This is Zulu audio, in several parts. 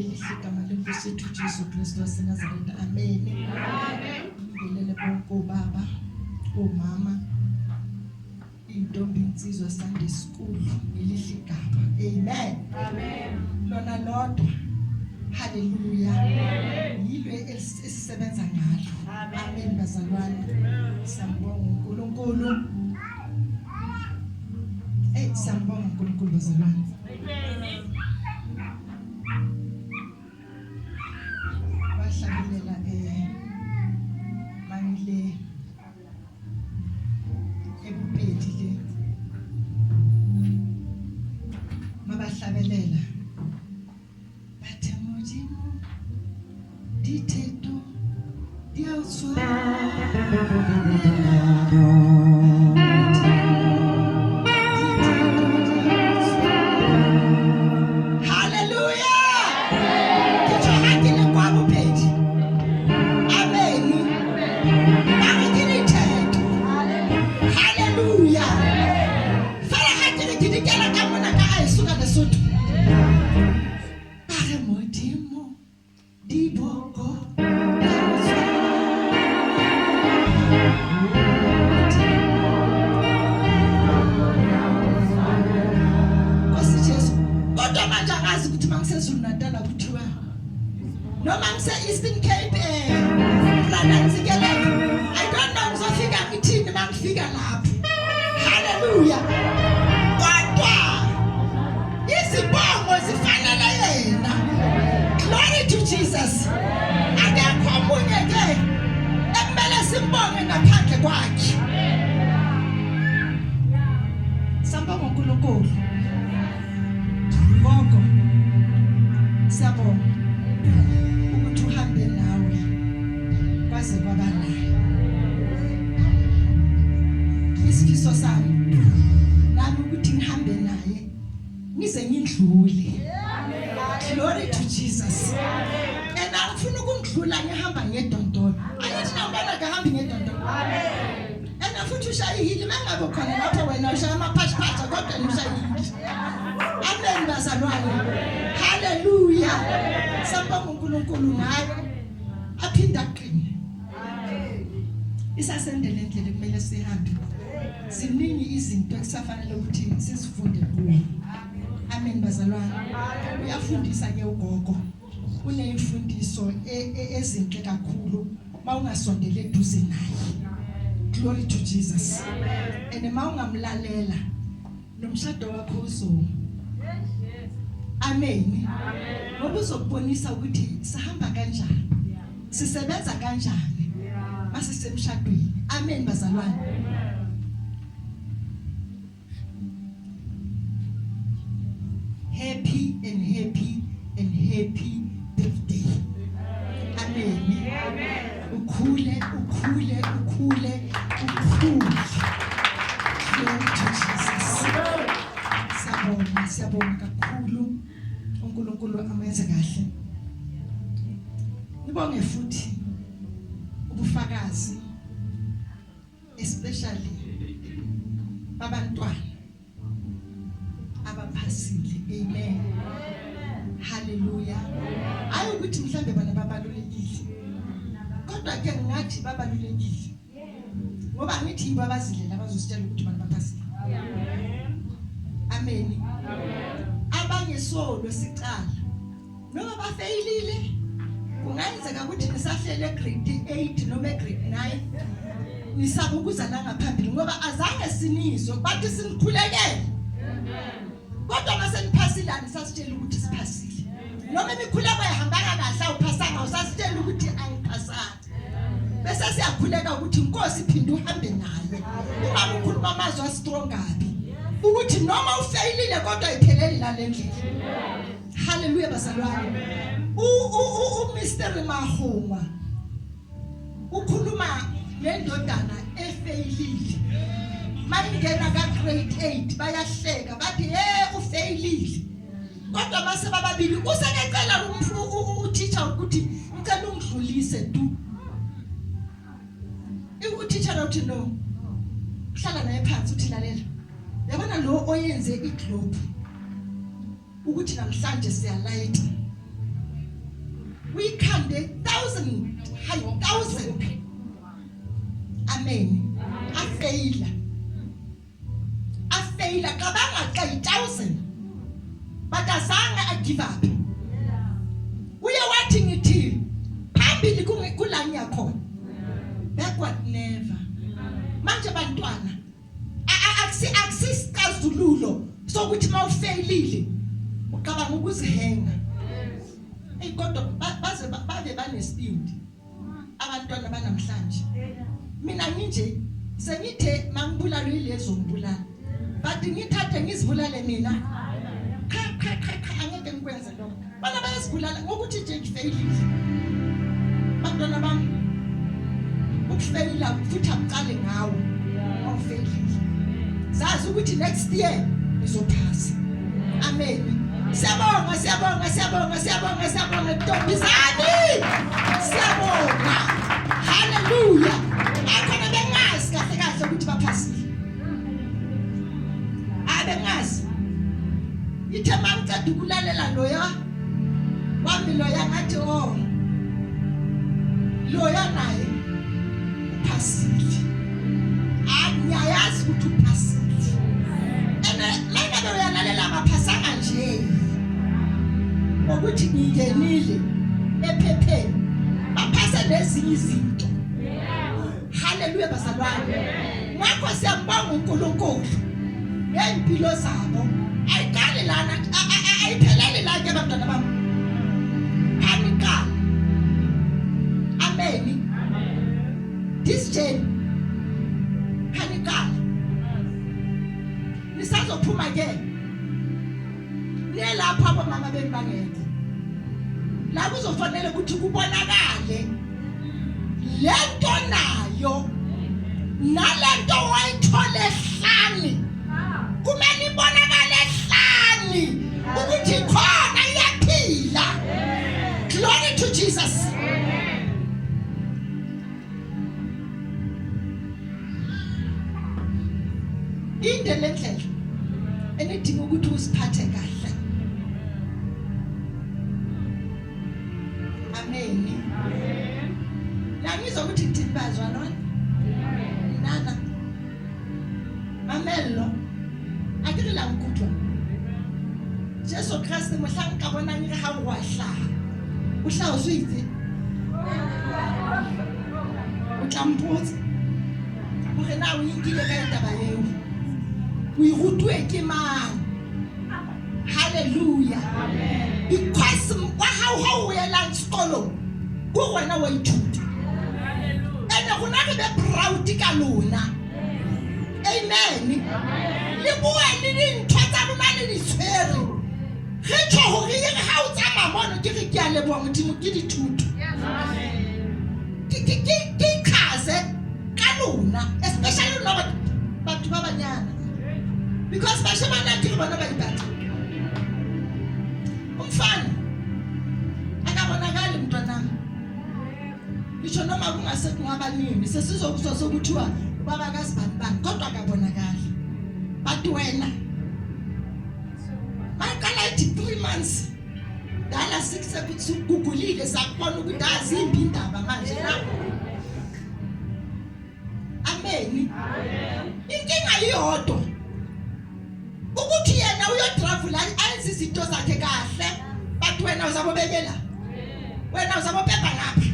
Igama lenkosi yethu Jesu Kristu waseNazaretha. Amen. Ngilele bonke baba, omama, intombi insizwa Sunday school ngelihle igama. Amen. Lona lodwa. Hallelujah. Yilo esisebenza ngalo. Amen bazalwane. Siyambonga uNkulunkulu. Siyambonga uNkulunkulu bazalwane. Bahlabelela mangile ebupeti le. Mabahlabelela. Bathemojimo diteto diauswa. Glory to Jesus. And I'm going to hamba ngedondolo. Ayathi nambala kahambi ngedondolo. Amen. And afuthi ushayile mangabe khona lapho wena ushaya amaphashiphatha kodwa ushayile. Amen bazalwane. Hallelujah. Sambonga uNkulunkulu ngayo aphinda aqine. Amen. Isasendele endlele kumele sihambe. Ziningi izinto ekusafanele ukuthi sizifunde kuyo. Amen bazalwane. Uyafundisa ke ugogo. Unemfundiso ezinhle kakhulu mawungasondele eduze naye. Glory to Jesus. And mawungamlalela nomshado wakho uzo. Amen. Ngoba uzokubonisa ukuthi sihamba kanjani. Sisebenza kanjani. Masisemshadweni. Amen bazalwane. Happy and happy and happy birthday. Amen. Ukhule. Glory to Jesus. Siyabonga kakhulu. uNkulunkulu amenze kahle. Ngibonge futhi ubufakazi especially babantwana abaphasile. Amen. Hallelujah. Ayi ukuthi mhlambe bana babalulekile. Kodwa ke ngathi babalulekile. Ngoba ngithi yibo abazilela abazositshela ukuthi bana baphasile. Amen. Abangesolo sicala. Noma bafeyilile kungayenzeka ukuthi nisahlele grade 8 noma grade 9 nisaba ukuzana ngaphambili ngoba azange sinizwe bathi sinikhulekele. Kodwa mase niphasilana sasitshela ukuthi siphasile. Noma imikhuleko ehambanga kahle awuphasanga usasitshela ukuthi angiphasanga. Bese siyakhuleka ukuthi inkosi iphinde uhambe naye. Uma ukhuluma amazwi astrongabi ukuthi noma ufeyilile kodwa iphelele la lendlela. Hallelujah bazalwane. Mr. Mahoma ukhuluma nendodana efeyilile. Mayingena ka grade 8 bayahleka bathi ufeyilile. Kodwa mase bababili usekecela uteacher ukuthi ngicela ungidlulise tu. Uteacher uthi no. Hlala naye phansi uthi lalela. Yabona lo oyenze iglobe ukuthi namhlanje siyalayita. We can 1,000, 1,000. Amen. I fail. Kabanga 1,000. But azange I give up. We are waiting it till. Phambili kulani yakho. Backward never. Manje bantwana. Akusisicazululo sokuthi mawufailile ucabanga ukuzihenga. Hey kodwa baze babe banesibindi. Abantwana banamhlanje. Mina nginje sengithe mangibulala ilezo ngibulala. But ngithathe ngizibulale mina. Angeke ngikwenze lokho. Bana bayazibulala ngokuthi nje ngifailile. Bantwana bami ukufeyila futhi aqale ngawo. Awufailile. Zazi ukuthi next year izophasa. Amen. Siyabonga Ntombazane. Siyabonga. Hallelujah. Akhona bengazi kahle ukuthi baphasile. Abengazi. Ithe mangicela ukulalela loya. Wami loya ngathi loya naye uphasile. Angiyazi ukuthi uphasile. Manje uyalalela amaphasanga nje. Ukuthi ngingenile ephepheni. Baphasa lezinye izinto. Hallelujah bazalwane. Ngakho siyambonga uNkulunkulu. Ngempilo zabo. Ayiqali lana ayiphelele la ke abantwana bami. Anika. Amen. This journey Hanikala. Nisazophuma ke. Nelapha abamama bembangeke. La kuzofanele ukuthi kubonakale lento nayo nalento wayithola ehlani. Kumele ibonakale ehlani ukuthi khona iyaphila. Glory to Jesus. Inde lendlela enidinga ukuthi usiphathe kahle. Amen. La ngizokuthi ngithibazwa lona. Nana. Mamelo. Akere la nkutwa. Jesu Christ mohlang ka bona ngire ha o wa hlaha. O hlaha o switse. O tlampotse. Hore na o inkile ka taba eo. We rutwe ke mang. Hallelujah. Amen. Because wa how we are sekolo go wena wa ithuta. Ene go na re be proud ka lona. Amen. Le bua le dintho tsa bona le ditshwere. Re tsho hore re ha o tsama mono ke re ke a leboha modimo ke dithuto. Amen. Ke khaze ka lona, especially no batho ba banyana. Because bashemana ke bona ba ibatla. Umfana akabonakala mntwana. Ngisho noma kungasekho ngabanini sesizokuzwa sokuthiwa ubaba kaSibani kodwa akabonakala. But wena makala 3 months dala 6 ukuthi ugugulile sakubona ukuthi azimbi indaba manje la. Amen. Inkinga iyodwa ukuthi yena uyotravel ayenza izinto zakhe kahle, but wena uzabobekela. Wena uzabophepa ngapha.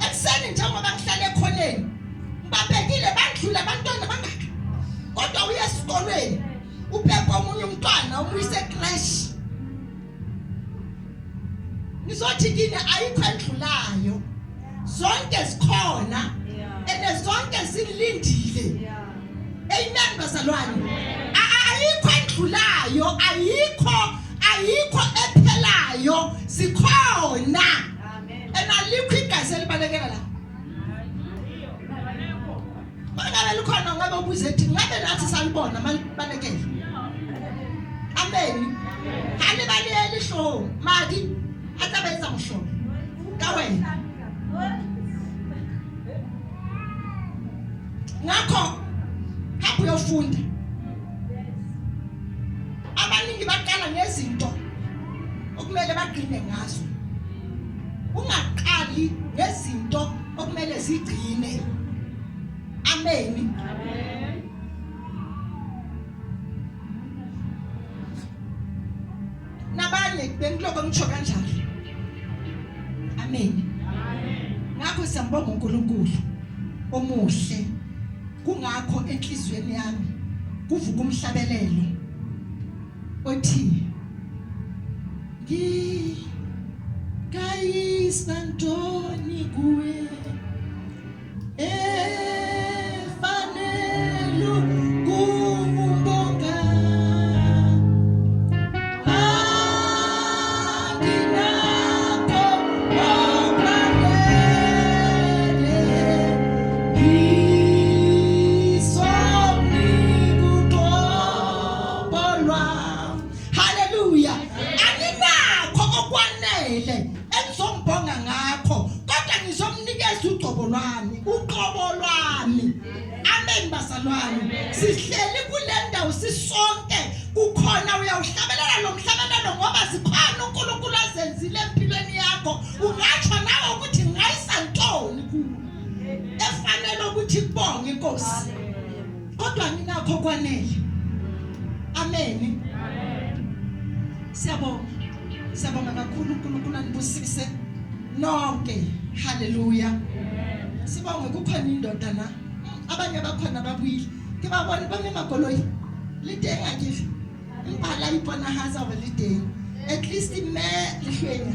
Ekseni njengoba ngihlale ekhoneni ngibabhekile bandlula abantwana bangaka. Kodwa uya esikolweni uphepha omunye umntwana umuyise crash. Nizothi kini ayikho endlulayo. Zonke zikhona. Ene zonke zilindile. Amen bazalwane. Ayikho endlulayo, ayikho ephelayo, sikhona. Amen. Alikho igazi elibalekela la. Mangabe likhona ngabe ubuze ethi ngabe nathi salibona malibalekela. Amen. Hale balele ihlo madi atabenza mhlo. Ka wena. Ngakho hapho uyofunda. Abaningi baqala ngezinto okumele baqine ngazo. ungaqali ngezinto okumele zigcine. Amen. Nabanye bengiloko ngisho kanjalo. Amen. Ngakho siyambonga uNkulunkulu omuhle. Kungakho enhlizweni yami kuvuka umhlabelelo othi ngikayisa ntoni kuwe efanele kumbonga anginakho okwamele isoni kuqobolwa. Hallelujah. Anginakho okwanele engizombonga ngakho, kodwa ngizomnikeza uqobo lwami. Amen bazalwane. Sihleli kule ndawo sisonke, kukhona uyawuhlabelela lo mhlabelelo ngoba zikhona uNkulunkulu azenzile empilweni yakho. Ungatsho nawe ukuthi ngayisa ntoni kuwe efanele ukuthi kubonge Inkosi, kodwa nginakho kwanele. Amen. Siyabonga kakhulu uNkulunkulu anibusise nonke. Hallelujah. Sibonge kukhona indoda la abanye bakhona babuyile ke babona bamemagoloyi lidenge nje impala ipona haza welidenge at least me lihlwenya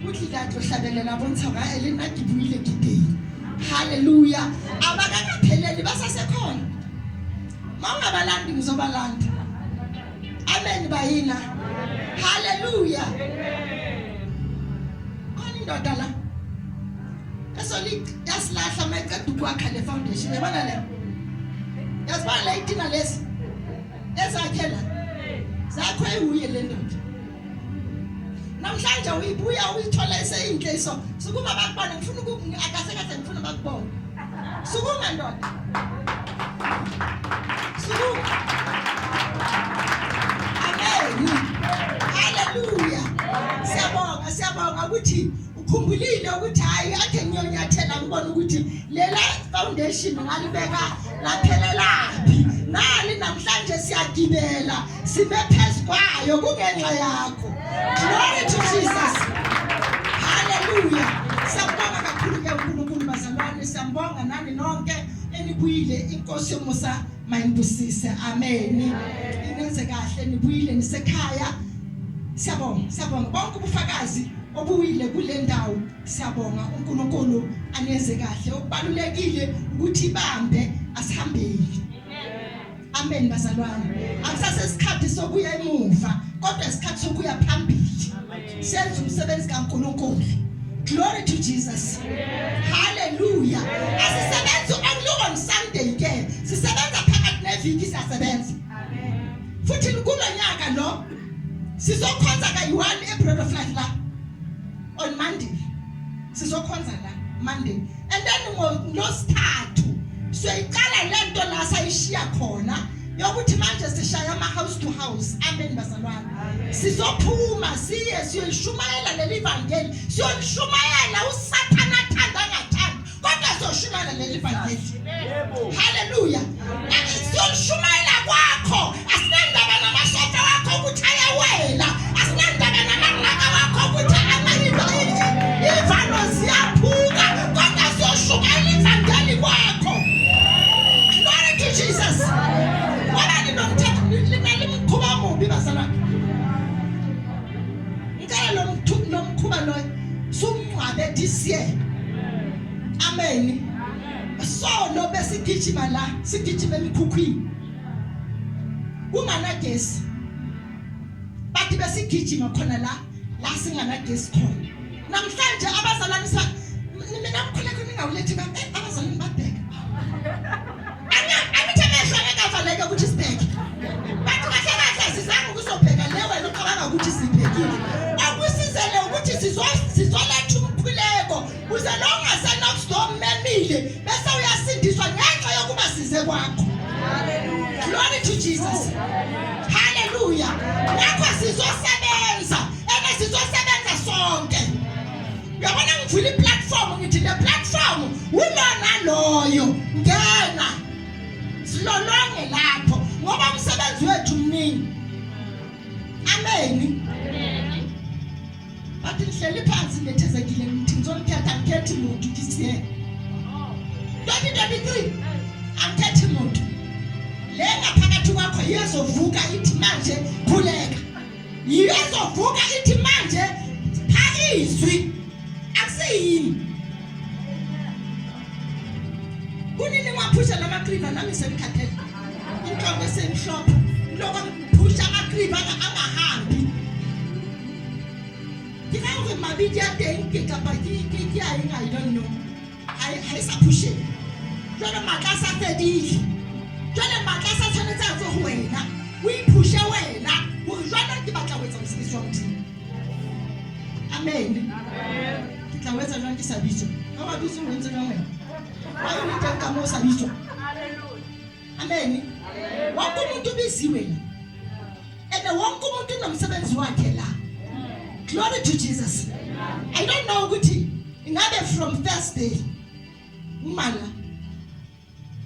uthi lathi ohlabelela bontsha ga elina gibuyile gidenge. Hallelujah. Abakakapheleli basasekhona, mawungabalandi ngizobalanda. Amen bayina. Hallelujah. Khona indoda la esoli yasilahla mayiqeda ukwakha le foundation. Yabona le yasibala la idina lesi ezakhela zakho ehuye le ndoda. Namhlanje uyibuya uyithola eseyinhle so sukuma bakubona ngifuna akase ngifuna bakubona sukuma ndoda sukuma. Amen. Hallelujah. Siyabonga ukuthi ukhumbulile ukuthi hayi akhe ngiyonyathela ngibona ukuthi lela foundation ngalibeka laphelelapi. Nali namhlanje siyagibela sime phezu kwayo kungenxa yakho. Glory to Jesus. Hallelujah. Siyabonga kakhulu ke uNkulunkulu bazalwane, siyambonga nani nonke enibuyile. Inkosi yomusa mayinibusise. Amen. Inenze kahle nibuyile nisekhaya. Siyabonga bonke ubufakazi obuyile kule ndawo. Siyabonga uNkulunkulu aneze kahle. Okubalulekile ukuthi ibambe asihambeli. Amen bazalwane. Akusase isikhathi sokuya emuva, kodwa isikhathi sokuya phambili. Senze umsebenzi kaNkulunkulu. Glory to Jesus. Hallelujah. Asisebenzi on Sunday ke. Sisebenza phakathi neviki siyasebenza. Amen. Futhi kulonyaka lo sizokhonza ka1 April of life la on Monday. Sizokhonza la Monday. And then ngolosithathu siyiqala lento la sayishiya khona yokuthi manje sishaya ama house to house. Amen bazalwane. Sizophuma siye siyoshumayela leli evangeli, siyoshumayela uSathana athanda ngathanda, kodwa siyoshumayela leli evangeli. Hallelujah. Siyoshumayela kwakho, asinandaba namasotha wakho ukuthi ayawela, asinandaba namanqaka wakho ukuthi ivalo ziyaphuka, kodwa siyoshumayela evangeli kwakho. Glory to Jesus. Wala ninomthetho nilimkhuba mubi bazalwane. Ngicela lo mkhuba lo sumncwabe this year. Amen. So no besigijima la, sigijima emikhukhwini. Kungana gesi. Bathi besigijima khona la singana gesi khona. Namhlanje abazalwane mina mkhuleko ningawulethi abazalwane babheka. Angithi ukuthi sibheke. Bathi kahle sizama ukuzobheka lewe loqabanga ukuthi sibhekile. Akusizele ukuthi sizoletha umkhuleko uze lo ungasenokstop memile bese uyasindiswa ngenxa yokuba size kwakho. Hallelujah. Glory to Jesus. Hallelujah. Ngakho sizosebenza sonke. Uyabona ngivula iplatform ngithi le platform ulona loyo ngena silolonge lapho ngoba umsebenzi wethu mningi. Amen. Bathi nihleli phansi ngethezekile ngithi ngizokhetha ngikhethi umuntu kisiye. 2023 angikhethi umuntu. Le ngaphakathi kwakho yezovuka ithi manje khuleka. Yezovuka ithi manje phakizwi. Akusiyini. Kunini ngaphusha lamakriva nami senikhathele. Inhloko esemhlophe. Lokho ngiphusha amakriva angahambi. Ngifike mabidi ya teng ke kapa ke ya eng I don't know. I sa pushe. Jona matla sa fedile. Jona matla sa tshwanetse go go wena. O iphushe wena. Go jona ke batla go etsa mosebetsi wa motho. Amen. Ke tla wetsa jona ke sa bitso. Ka ba bitso o ntse jona wena. Wa go teng ka mo sa bitso. Amen. Wonke umuntu ubiziwe la. And wonke umuntu unomsebenzi wakhe la. Glory to Jesus. I don't know ukuthi ingabe from Thursday umala.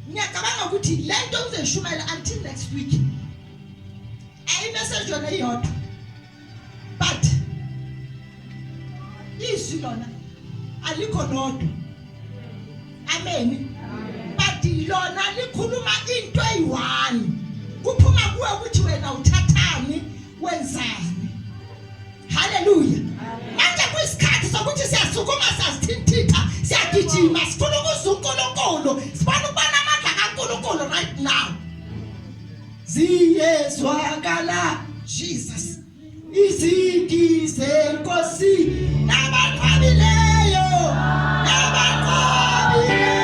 Ngiyacabanga ukuthi lento uzeshumayela until next week. Ayi message yona iyodwa. But izwi lona alikho lodwa. Amen. But lona likhuluma into eyi-one. Kuphuma kuwe ukuthi wena uthathani wenzani. Hallelujah. Manje kuyisikhathi sokuthi siyasukuma sasithintitha siyagijima sifuna ukuzunkulunkulu sifuna ukubona amandla kaNkulunkulu right now. Ziyezwakala Jesus. Izigi zenkosi nabaqhabileyo nabaqhabileyo.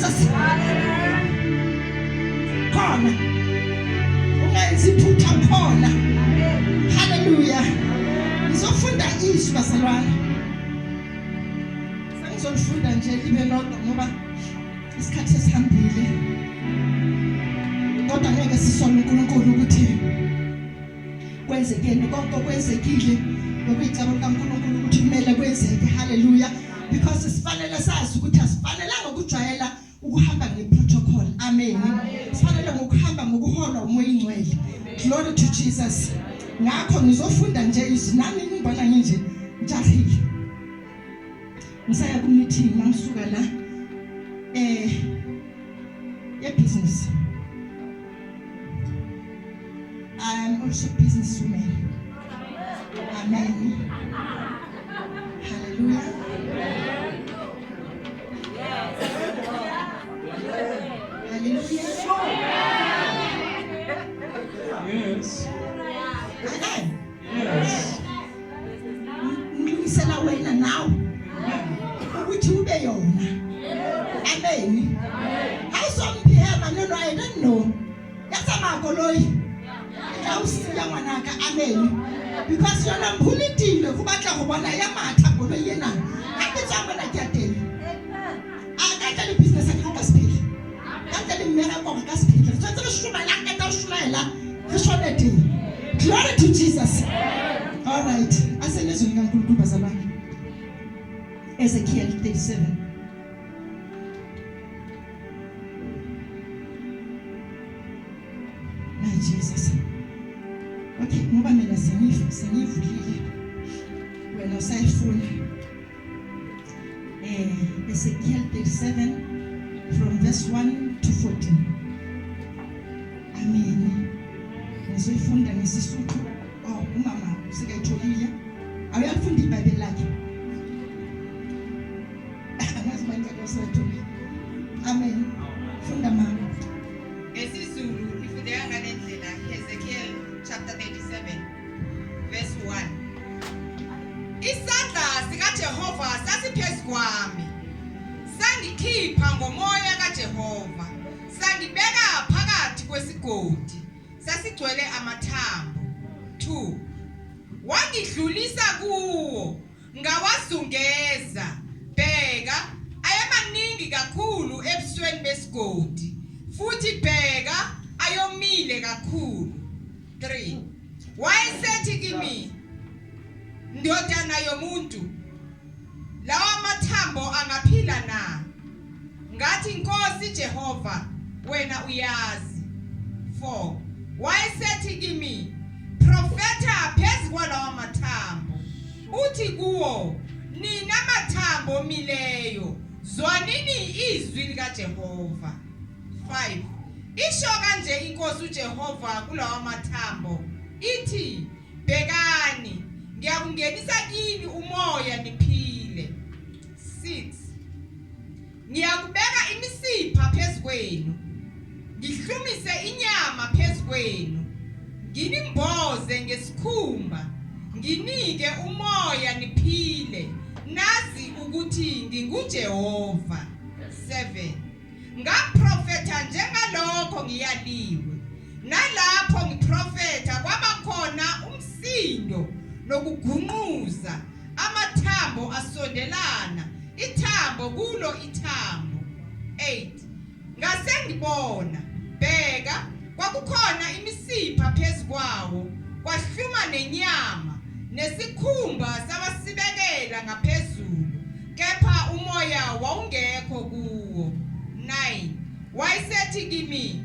Jesus. Khona ungaziphutha khona. Hallelujah. Ngizofunda izwi basalwana. Sengizofunda nje libe lodwa ngoba isikhathi sesihambile. Kodwa ngeke sisole uNkulunkulu ukuthi kwenzekeni konke kwenzekile ngokuyicebo likaNkulunkulu ukuthi kumele kwenzeke. Hallelujah. Because sifanele sazi ukuthi asifanelanga ukujwayela ukuhamba ngeprotocol. Amen. Sifanele ngokuhamba ngokuholwa umoya ingcwele. Glory to Jesus. Ngakho ngizofunda nje izwi nami ngibona nje njahile. Ngisaya ku meeting mangisuka la business. I am also businesswoman. Amen. Hallelujah. Hallelujah. Yes. Amen. Yes. Ngilungisela wena nawe ukuthi ube yona. Amen. How some people no I don't know. Yasama koloi. Awusiya ngwanaka. Amen. Because yona mphulitile kubatla go bona ya matha koloi yena. Aketsa bona ke ateng. Akatla le business ka gospel. Akatla le mmera go ka gospel. Tsotse re shuma la ka ta shumela. Re shonete. Glory to Jesus. All right. Asenezwe ngikaNkulunkulu bazalwane. Ezekiel 37. My Jesus. Okay, ngoba mina senivulile. Wena usayifuna. Ezekiel 37 from verse 1 to 14. Amen. Ngizoyifunda ngesisuthu. Oh, umama sikayitholile. Awuyafunda iBhayibheli lakhe. Amen. Funda mama. Ngesizulu ifundeka ngalendlela. Ezekiel chapter 37 verse 1. Isandla sikaJehova sasiphezu kwami. Sangikhipha ngomoya kaJehova. Sangibeka phakathi kwesigodi. Sasigcwele amathambo. 2. Wangidlulisa kuwo. Ngawazungeza. Bheka ayemaningi kakhulu ebusweni besigodi. Futhi bheka ayomile kakhulu. 3. Wayesethi kimi, ndodana yomuntu, lawa mathambo angaphila na? Ngathi Nkosi Jehova, wena uyazi. 4. Wayesethi kimi, profeta phezu kwalawa mathambo. Uthi kuwo, nina mathambo mileyo, zwanini izwi likaJehova. 5. Isho kanje Inkosi uJehova kulawa mathambo, ithi, bhekani, ngiyakungenisa kini umoya niphile. 6. Ngiyakubeka imisipha phezu kwenu, ngihlumise inyama phezu kwenu, nginimboze ngesikhumba, nginike umoya niphile, nazi ukuthi nginguJehova. 7. Ngaprofetha njengalokho ngiyaliwe, nalapho ngiprofetha kwabakhona umsindo nokugunquza, amathambo asondelana, ithambo kulo ithambo. 8. Ngase ngibona, bheka, kwakukhona imisipha phezu kwawo, kwahluma nenyama, nesikhumba sabasibekela ngaphezulu, kepha umoya wawungekho kuwo. 9. Wayesethi kimi,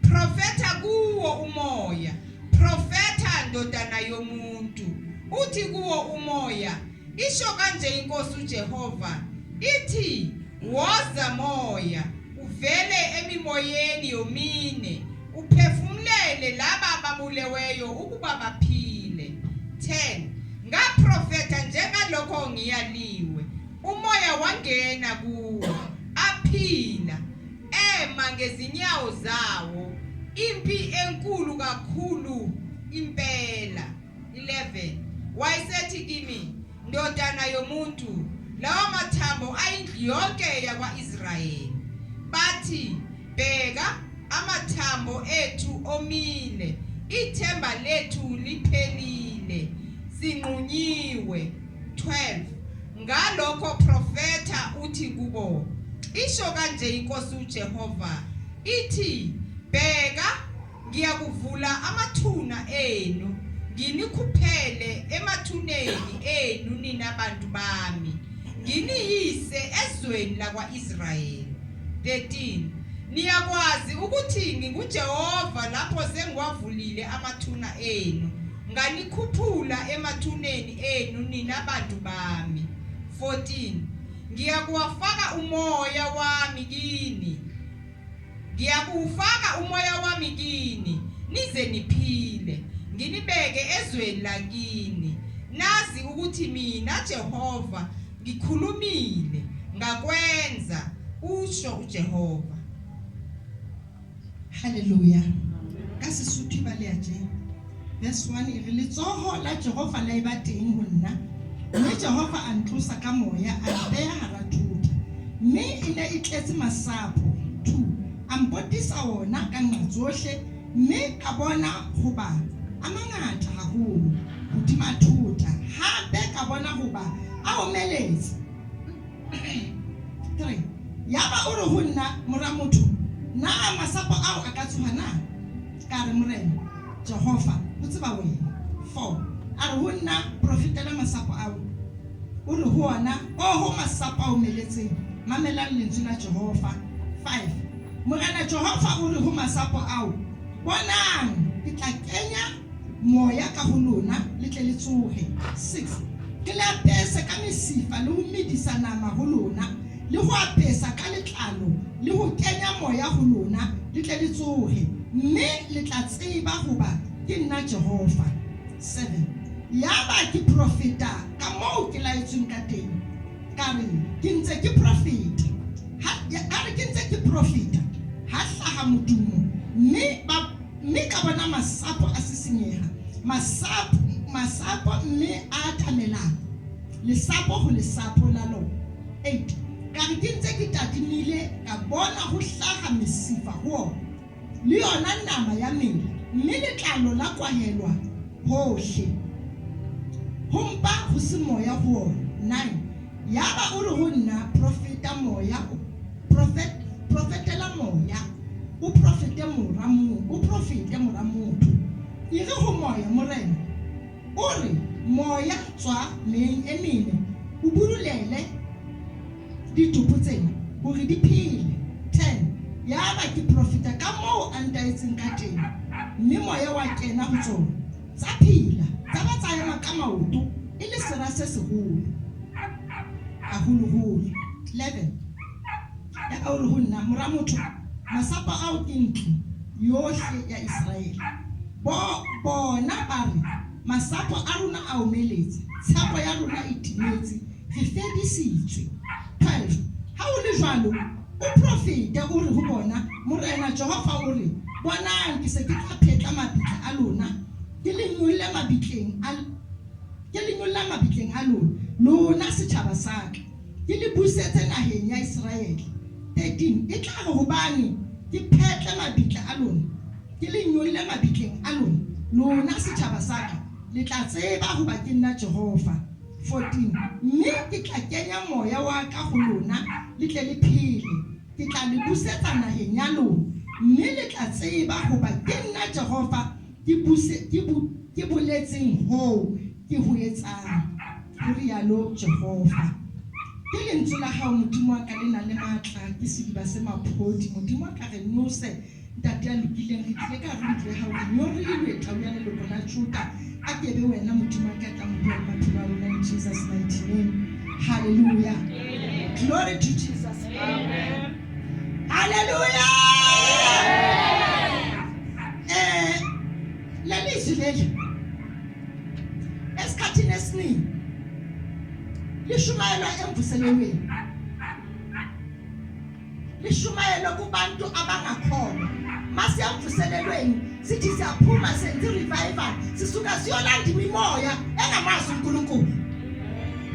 profeta kuwo umoya, profeta ndodana yomuntu. Uthi kuwo umoya, isho kanje Inkosi uJehova, ithi, woza moya, uvele emimoyeni yomine, uphefumlele laba ababuleweyo ukuba baphile. 10. Ngaprofetha njengalokho ngiyaliwe, umoya wangena kuwo, aphila, ema ngezinyawo zawo, impi enkulu kakhulu impela. 11. Wayesethi kimi, ndodana yomuntu, lawa mathambo ayindlu yonke yakwa-Israyeli. bathi bheka amathambo ethu omile, ithemba lethu liphelile, sinqunyiwe. 12 Ngalokho profeta uthi kubo, isho kanje inkosi uJehova, ithi bheka ngiyakuvula amathuna enu, nginikhuphele emathuneni enu nina bantu bami, nginiyise ezweni lakwa-Israyeli. 13 Niyakwazi ukuthi nginguJehova lapho sengiwavulile amathuna enu, nganikhuphula emathuneni enu nina bantu bami. 14 Ngiyakuwafaka umoya wami kini, ngiyakufaka umoya wami kini, nize niphile, nginibeke ezweni lakini. Nazi ukuthi mina Jehova ngikhulumile, ngakwenza, usho uJehova. Hallelujah. Ka Sesotho ba le a tjena. Verse 1 e re letsoho la Jehova la eba teng ho nna, mme Jehova a ntlosa ka moya a beha hara thuta, mme e ne e tletse masapo. 2 A mpotisa ona ka nqa tsohle, mme ka bona hoba a mangata haholo hodima thuta, hape ka bona hoba a omeletse. 3 Yaba o re ho nna mora motho, na masapo ao a ka tsoha na? Ka re morena Jehova o tseba wena. 4 A re ho nna profetela masapo ao, o re ho ona ho masapo a omeletseng, mamelang lentswe la Jehova. 5 Morena Jehova o re ho masapo ao, bonang ke tla kenya moya ka ho lona le tle le tsohe. 6 Ke le apese ka mesifa le ho medisa nama ho lona, le ho apesa ka letlalo le ho kenya moya ho lona le tle le tsohe, mme le tla tseba hoba ke nna Jehova. 7 Yaba ke profeta ka moo ke laetsweng ka teng, ka re ke ntse ke profeta, ha hlaha modumo, mme ka bona masapo a sisinyeha, masapo mme a thamelana, lesapo ho lesapo la lona. 8 Ka re ke ntse ke tadimile, ka bona ho hlaha mesifa ho ona, le yona nama ya mela, mme letlalo la kwahelwa hohle, ho mpa ho se moya ho ona. 9 Yaba o re ho nna profetela moya, o profete mora motho. E re ho moya morena, o re moya tswa meng e mene, o bululele ditopo tsena hore di phele. 10 Yaba ke profeta ka moo a ntaetseng ka teng, mme moya wa kena ho tsona, tsa phela, tsa ba tsaya ka maoto, e le sera se seholo haholoholo. 11 Ya o re ho nna mora motho, masapo ao ke ntlo yohle ya Israel. Bona ba re masapo a rona a omeletse, tshepo ya rona e timetse, re fedisitswe. 12 Ha o le jwalo, o profeta o re ho bona, morena Jehova o re, bonang ke se ke tla phetla mabitla a lona, ke le nyolla mabitleng a lona setjhaba sa ka, ke le busetse naheng ya Israel. 13 E tla re hobane ke phetle mabitla a lona, ke le nyolle mabitleng a lona setjhaba sa ka, le tla tseba hoba ke nna Jehova. 14 Mme ke tla kenya moya wa ka ho lona le tle le phele, ke tla le busetsa naheng ya lona, mme le tla tseba hoba ke nna Jehova ke boletseng ho ke ho etsang, ho rialo Jehova. Ke lentswe la hao modimo wa ka le na le matla, ke sediba se maphodi, modimo wa ka re nose ntate ya lokileng, re tlile ka re ntlo ya hao, re nyorilwe tau ya leloko la Juda, a ke be wena modimo wa ka tla mo bua maphelo a rona in Jesus' mighty name. Hallelujah. Glory to Jesus. Amen. Hallelujah. Lelizwi leli esikhathini esiningi lishumayelwa emvuselelweni, lishumayelwa kubantu abangakholwa. Masiyamvuselelweni sithi siyaphuma senze revival, sisuka siyolanda imimoya engamazi uNkulunkulu.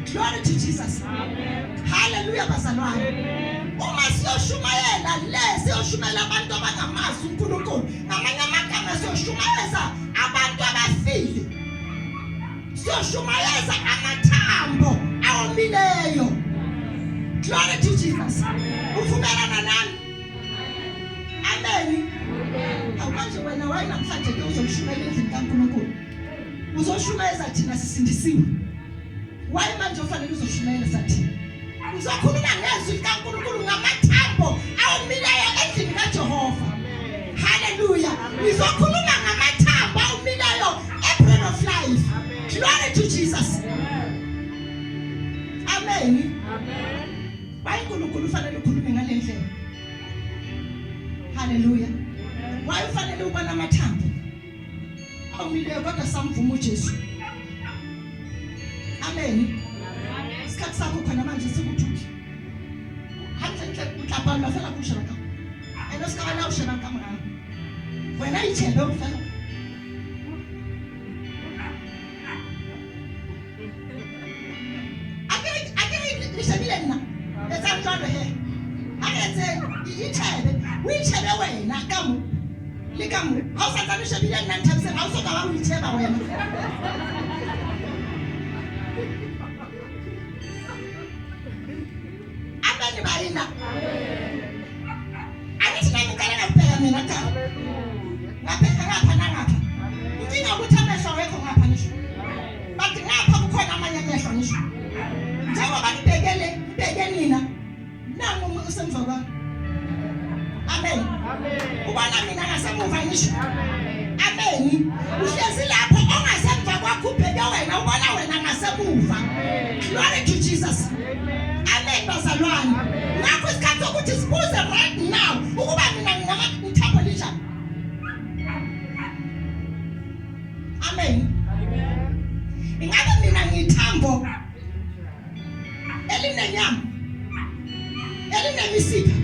Glory to Jesus. Amen. Hallelujah bazalwane. Uma siyoshumayela le siyoshumayela abantu abangamazi uNkulunkulu ngamanye amagama siyoshumayeza abantu abafile siyoshumayeza amathambo awomileyo. Glory to Jesus. Uvumelana nami? Amen. Awumanje wena wayinamhlanje ke uzomshumayela endlini kaNkulunkulu. Uzoshumayeza thina sisindisiwe. Waye manje ufanele uzoshumayela sathi. Uzokhuluma ngezwi likaNkulunkulu ngamathambo awomileyo endlini kaJehova. Hallelujah. Uzokhuluma ngamathambo awomileyo eBread of Life. Glory to Jesus. Amen. Amen. Waye uNkulunkulu ufanele ukhulume ngale ndlela. Hallelujah. Waye ufanele ubona amathambo awumileyo kodwa samvuma uJesu. Amen. Isikhathi sakho khona manje sikuthuki. Hantle utlapa la fela kushela ka. Eno ska la ushela ka mara. Wena ichebe ufela. Ake lishabile nna. Letsa njalo he. Aketse ichebe. Uichebe wena kamu. Likamu. Hausa tsa lishabile nna nthabise hausa ka ba uicheba wena. Baina. Anithi nami ngicela ngabheka mina cha. Ngabheka ngapha nangapha. Inkinga ukuthi amehlo wekho ngapha ngisho. Bathi ngapha kukhona amanye amehlo ngisho. Njengoba ngibheke nina. Nangu usemva kwami. Amen. Ubona mina ngasemuva ngisho. Amen. Uhlezi lapho ongasemva kwakho ubheke wena ubona wena ngasemuva. Glory to Jesus. Amen bazalwane. Ngakho isikhathi sokuthi sibuze right now ukuba mina ngingamathambo linjani. Amen. Ingabe mina ngithambo elinenyama, elinemisipha,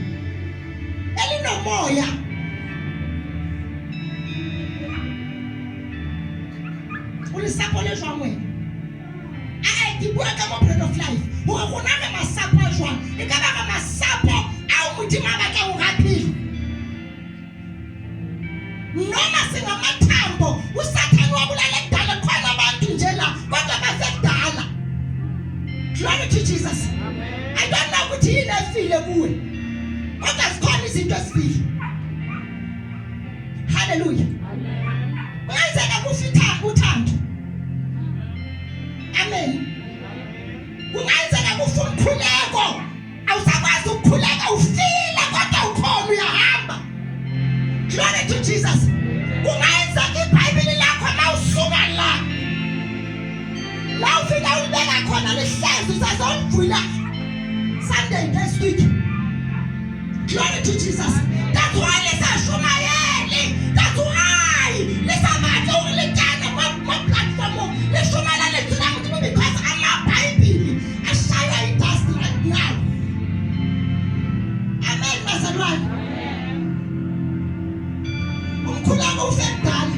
elinomoya. Ulisapho lejwangweni. Dibua ka mo Bread of Life. Ho gona ka masapo a jwang. E ka ba ka masapo a modimo a batla ho rapile. Noma singa mathambo usathane wabulala kudala khona abantu nje la kodwa basekudala. Glory to Jesus. Amen. I don't know ukuthi yini efile kuwe. Kodwa sikhona izinto esifile. Hallelujah. Amen. Kuyenzeka kufitha uthando. Amen. Kungenzeka kufa umkhuleko awusakwazi ukukhuleka ufile kodwa ukhona uyahamba. Glory to Jesus. Kungenzeka iBhayibheli lakho mawusuka la ufika ulibeka khona lihlezi usazolivula Sunday next week. Glory to Jesus. That's why lesashumayeli. That's why lesabatho ulitana mo platform leshumayela lethina muthi because amaBhayibheli ashaya idust right now. Amen bazalwane. Umkhuleko usekudala.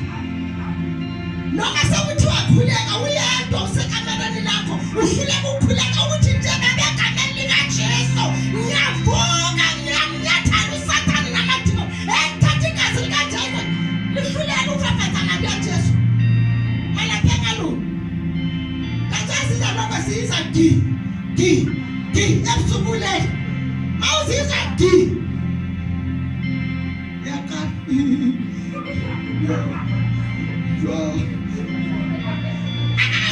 Noma sekuthiwa khuleka uyedwa usekamereni lakho uhluleka ukukhuleka ukuthi njengoba egameni likaJesu ngiyavuka ngiyathanda uSathane namathimba engithatha igazi likaJesu lihluleka ufafatha ngalo kaJesu. Mana pheka lo. KaJesu lokho siza di ebusubulele. Mawuziza di. Yaka.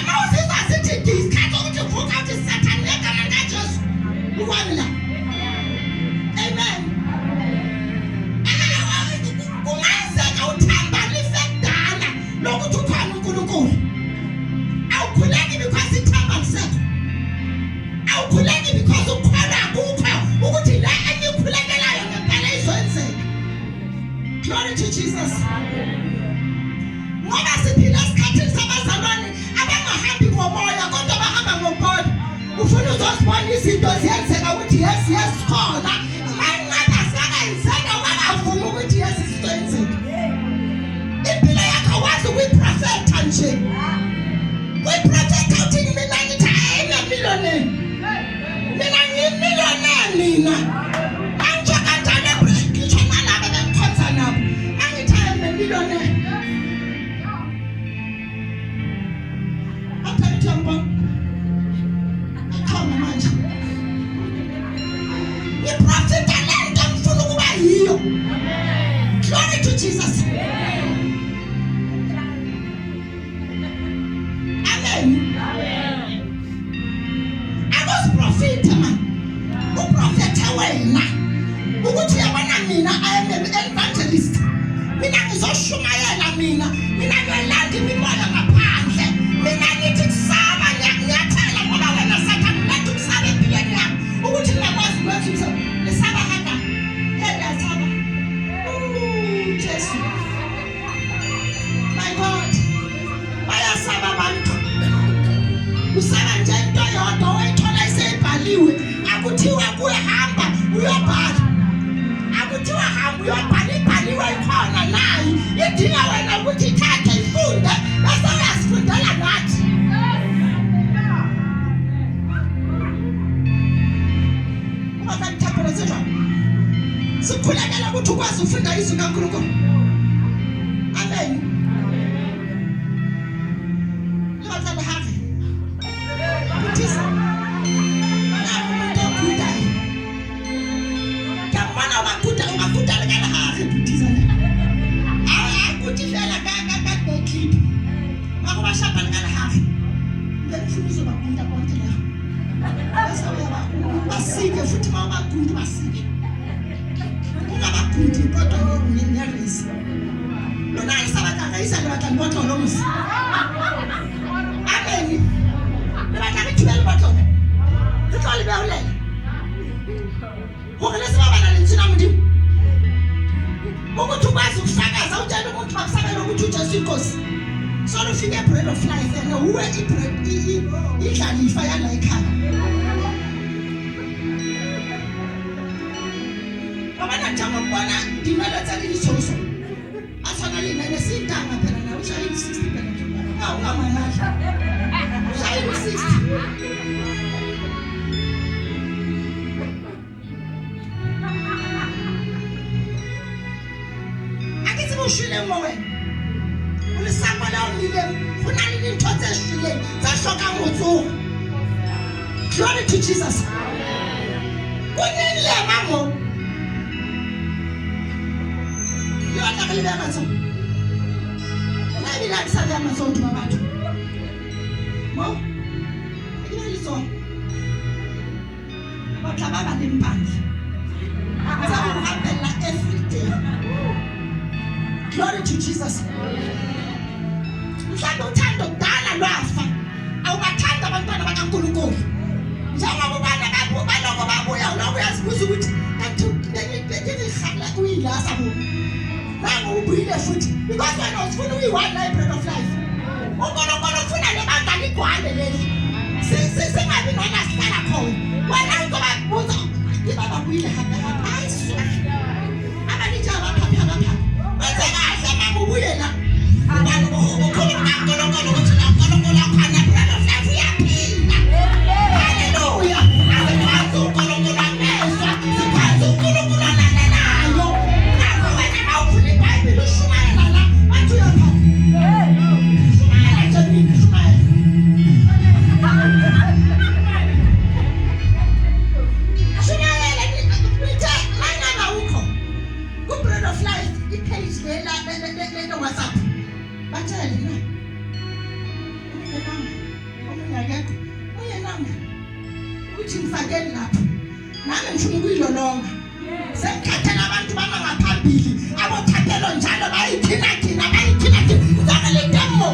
Mawuziza sithi di isikhathi ukuthi uvuka uthi Sathane ngegama likaJesu. Ukwani la. Amen. Kungenzeka uthamba lisekudala lokuthi ukhona uNkulunkulu. Awukhuleki because ithamba lisekho. Awukhuleki because ukhona kukho ukuthi la engikhulekelayo ngempela izwenzeka. Glory to Jesus. Ngoba siphila esikhathini sabazalwane abangahambi ngomoya kodwa bahamba ngomoya. Ufuna uzosibona izinto ziyenzeka ukuthi yes khona. Mangabe asakayenzeka wakavuma ukuthi yes isenzeka. Impilo yakho wazi ukuyiprofetha nje. Uyiprofetha uthi mina ngithi ayina millionaire. Mina ngiyimillionaire mina. Manje uprofita lento engifuna ukuba yiyo. Glory to Jesus. Amen. Akusiprofita man. Uprofeta wena. Ukuthi uyabona mina I am an evangelist. Mina ngizoshumayela mina ngiyalanda imimoya ngaphandle. Mina ngithi kusaba ngiyathela ngoba wena Satan ulethe ukusaba empilweni yami. Ukuthi ngiyakwazi ukwenza umsebenzi. Lesaba hamba. Saba. Jesu. My God. Bayasaba abantu. Usaba nje into yodwa oyithola isebhaliwe. Akuthiwa kuhamba uyobhala. Akuthiwa hamba uyobhala ibhaliwe ikhona nayi. Idinga wena ukuthi ithathe ifunde bese uyasifundela nathi. Ngoba ngithaphela sejwa. Sikhulekela ukuthi ukwazi ukufunda izwi kaNkulunkulu. Amen. Lotha bahave. Kuthisa. Umakuda lekala hare kuthisa. Akuthi fela ka clip. Makuba shapa lekala hare. Ngifuna uzobakunda konke la. Bese uyaba basike futhi mawabakunda basike. Ungabakundi kodwa ngiyarisi. Lona isabaka isale batani botho lo musi. Amen. Batani thibela botho. Utlole bewulela. Hore lesi baba nalensina mudimo. Ukuthi ukwazi ukufakaza utshela umuntu makusabela ukuthi uJesu inkosi. So ufike bread of life and uwe ibread idlalifa yana ekhaya. Abana njama kubona dinalo tsali isoso. Asana lena lesintanga phela na ushaya 60 phela. Hawu ngamanahle. Ushaya 60. Ushile mowe ulisapa la unile kunani nintotse shile zashoka motso. Glory to Jesus. Kunile mamo yo atakale bamazo nabi la tsaka mazo ntwa batho mo ngiliso batlaba ba lempandla za go hapela every day. Glory to Jesus. Mhlawumbe uthando kudala lwafa. Awubathanda abantwana bakaNkulunkulu. Njengoba bana baloko babuya lokho uyazibuza ukuthi kanti ngiyihala uyilasa bo. Nangu ubuyile futhi because wena ufuna uyi-one life bread of life. Unkulunkulu ufuna nebantwana igwale leli. Singabi nona sihlala khona. Wena uzobabuza ngibaba buyile hamba. Ayiswa. Abanijaba phapha phapha. Wenzekahle mama ubuyela. Ubani ukhuluma kaNkulunkulu ukuthi uNkulunkulu akhona bread of life uyaphinda. Hallelujah. Asikwazi uNkulunkulu amezwa. Sikwazi uNkulunkulu alalenayo. Ngakho wena mawuvula iBhayibheli ushumayela la. Bathi uyapha. Shumayela nje mina shumayela. Shumayela nithe mangaba ukho. Ku bread of life ipage le WhatsApp. Batshele na. Uyenanga. Uthi ngifakele lapha. Nami ngifuna ukuyilolonga. Sekhathela abantu bangaphambili. Abothathelo njalo bayithina. Ngizakele demo.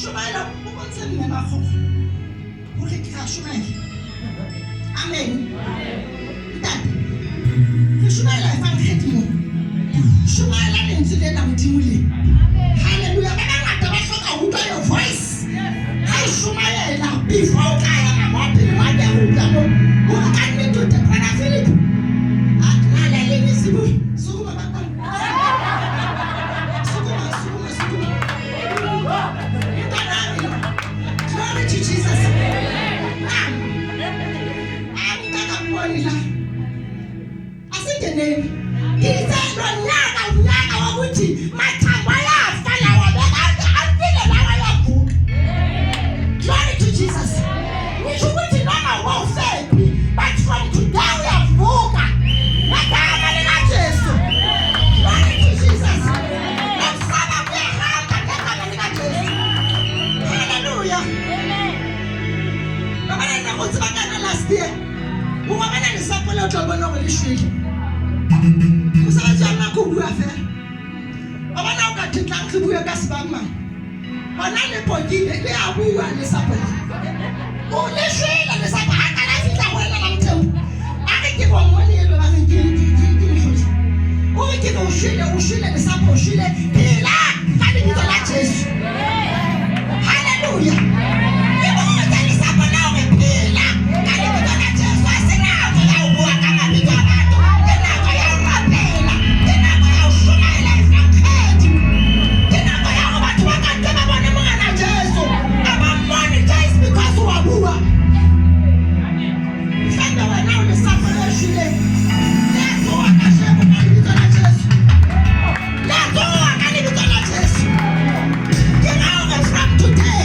Shumayela ukonse mina makho. fe abana o ka titlang re bua ka sebang bona le pokile le a bua le sapole o le shwela le sapa ha kana fitla go ela mthembu a re ke go mone le ba re ke o ke go shwele le sapa o shwele ila ka le bitso la Jesu haleluya ke bo le sapa na o phela ka le bitso la Jesu a se na go ya o bua ka mabitso a batho ke na go ya o rapela ke na go ya o shomela ifrankhethi ke na go ya go batho ba ka ntle ba bone mongana Jesu aba monetize because o a bua fanda wena o le sapa le shwele le go ka shebo ka le bitso la Jesu le go ka le bitso la Jesu ke na go from today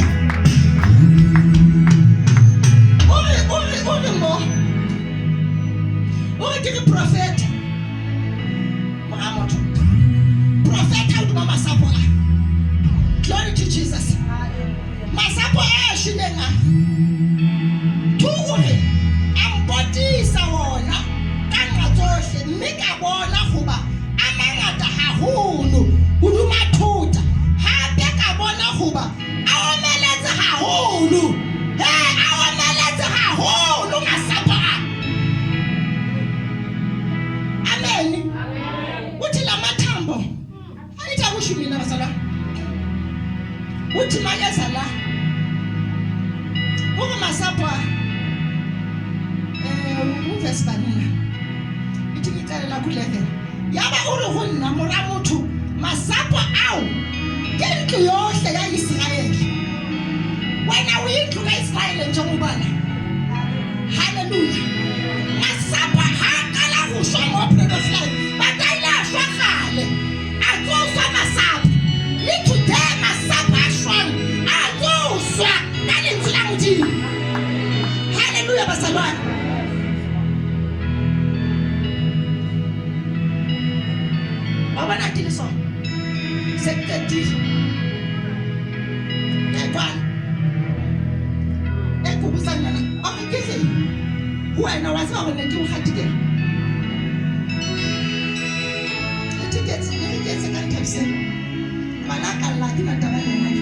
o ke prophet Mahamoto prophet out mama sapo glory to Jesus masapo a shinenga tu ore ambotisa wona ka ngatsohle mme ka bona goba a mangata haholo uduma thota hape ka bona goba a omeletse haholo a omeletse haholo masapo a amen uthi la mathambo ayitha kushumina basala uthi mayeza la uma masapo verse banana ithi ngitsalela ku 11 yaba uri go nna mora motho masapo ao ke ntlo yohle ya Israeli wena o intlo ka Israeli njengobana haleluya masapo ha kala go shwa mo predofly bataila shwa khale a tsoswa masapo le today masapo a shwang a tsoswa ka lentswe la Modimo haleluya basalwana abana tiliso seketi ekwan ekubusana na okike wena waziwa wena ke uhatike tickets ka nthabise malaka la ke mataba nna